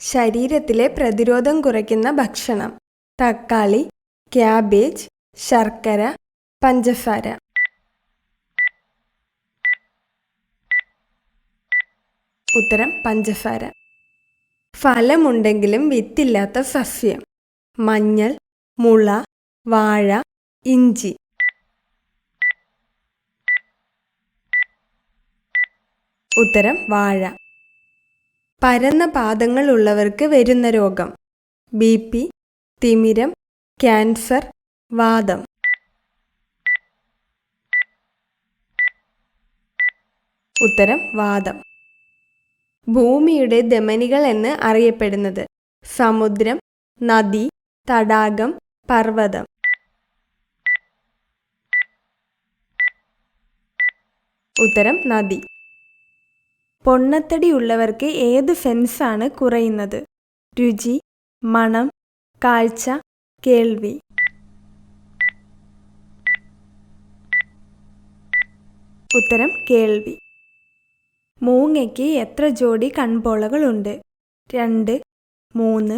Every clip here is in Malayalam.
ശരീരത്തിലെ പ്രതിരോധം കുറയ്ക്കുന്ന ഭക്ഷണം: തക്കാളി, ക്യാബേജ്, ശർക്കര, പഞ്ചസാര. ഉത്തരം പഞ്ചസാര. ഫലമുണ്ടെങ്കിലും വിത്തില്ലാത്ത സസ്യം: മഞ്ഞൾ, മുള, വാഴ, ഇഞ്ചി. ഉത്തരം വാഴ. പരന്ന പാദങ്ങളുള്ളവർക്ക് വരുന്ന രോഗം: BP, തിമിരം, ക്യാൻസർ, വാതം. ഉത്തരം വാതം. ഭൂമിയുടെ ധമനികൾ എന്ന് അറിയപ്പെടുന്നത്: സമുദ്രം, നദി, തടാകം, പർവ്വതം. ഉത്തരം നദി. പൊണ്ണത്തടിയുള്ളവർക്ക് ഏത് സെൻസാണ് കുറയുന്നത്? രുചി, മണം, കാഴ്ച, കേൾവി. ഉത്തരം കേൾവി. മൂങ്ങയ്ക്ക് എത്ര ജോഡി കൺപോളകളുണ്ട്? 2, 3,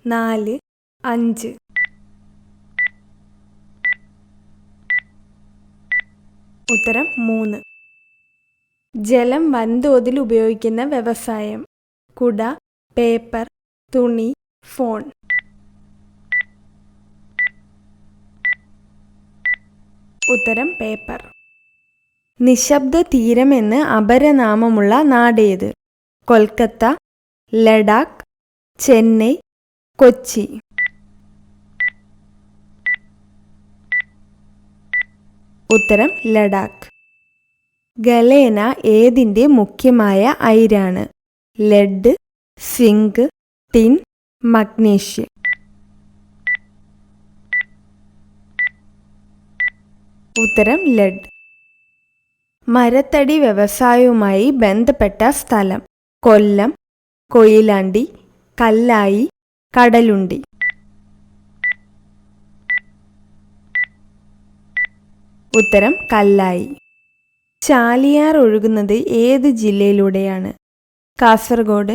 4, 5. ഉത്തരം 3. ജലം വൻതോതിൽ ഉപയോഗിക്കുന്ന വ്യവസായം: കുട, പേപ്പർ, തുണി, ഫോൺ. ഉത്തരം പേപ്പർ. നിശബ്ദ തീരം എന്ന് അപരനാമമുള്ള നാടേത്? കൊൽക്കത്ത, ലഡാക്ക്, ചെന്നൈ, കൊച്ചി. ഉത്തരം ലഡാക്ക്. ഗലേന ഏതിൻ്റെ മുഖ്യമായ അയിരാണ്? Lead, zinc, tin, magnesium. ഉത്തരം ലെഡ്. മരത്തടി വ്യവസായവുമായി ബന്ധപ്പെട്ട സ്ഥലം: കൊല്ലം, കൊയിലാണ്ടി, കല്ലായി, കടലുണ്ടി. ഉത്തരം കല്ലായി. ചാലിയാർ ഒഴുകുന്നത് ഏത് ജില്ലയിലൂടെയാണ്? കാസർഗോഡ്,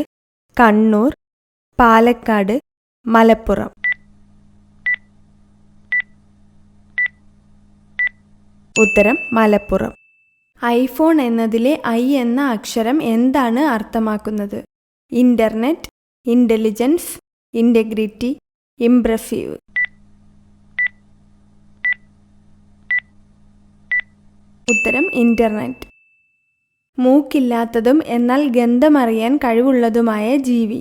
കണ്ണൂർ, പാലക്കാട്, മലപ്പുറം. ഉത്തരം മലപ്പുറം. ഐഫോൺ എന്നതിലെ ഐ എന്ന അക്ഷരം എന്താണ് അർത്ഥമാക്കുന്നത്? Internet, intelligence, integrity, impressive. ഉത്തരം ഇന്റർനെറ്റ്. മൂക്കില്ലാത്തതും എന്നാൽ ഗന്ധമറിയാൻ കഴിവുള്ളതുമായ ജീവി: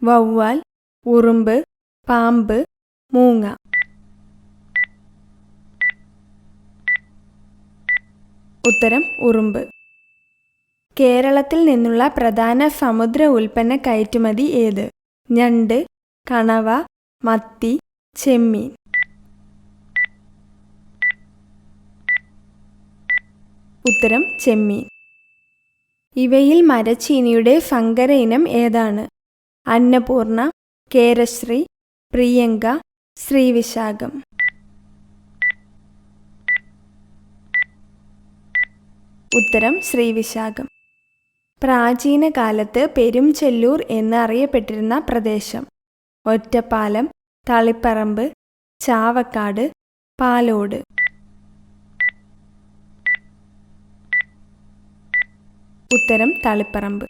വവ്വാൽ, ഉറുമ്പ്, പാമ്പ്, മൂങ്ങ. ഉത്തരം ഉറുമ്പ്. കേരളത്തിൽ നിന്നുള്ള പ്രധാന സമുദ്ര ഉൽപ്പന്ന കയറ്റുമതി ഏത്? ഞണ്ട്, കണവ, മത്തി, ചെമ്മീൻ. ഉത്തരം ചെമ്മീൻ. ഇവയിൽ മരച്ചീനിയുടെ സങ്കര ഇനം ഏതാണ്? അന്നപൂർണ, കേരശ്രീ, പ്രിയങ്ക, ശ്രീവിശാഖം. ഉത്തരം ശ്രീവിശാഖം. പ്രാചീന കാലത്ത് പെരുംചെല്ലൂർ എന്ന് അറിയപ്പെട്ടിരുന്ന പ്രദേശം: ഒറ്റപ്പാലം, തളിപ്പറമ്പ്, ചാവക്കാട്, പാലോട്. ഉത്തരം തളിപ്പറമ്പ്.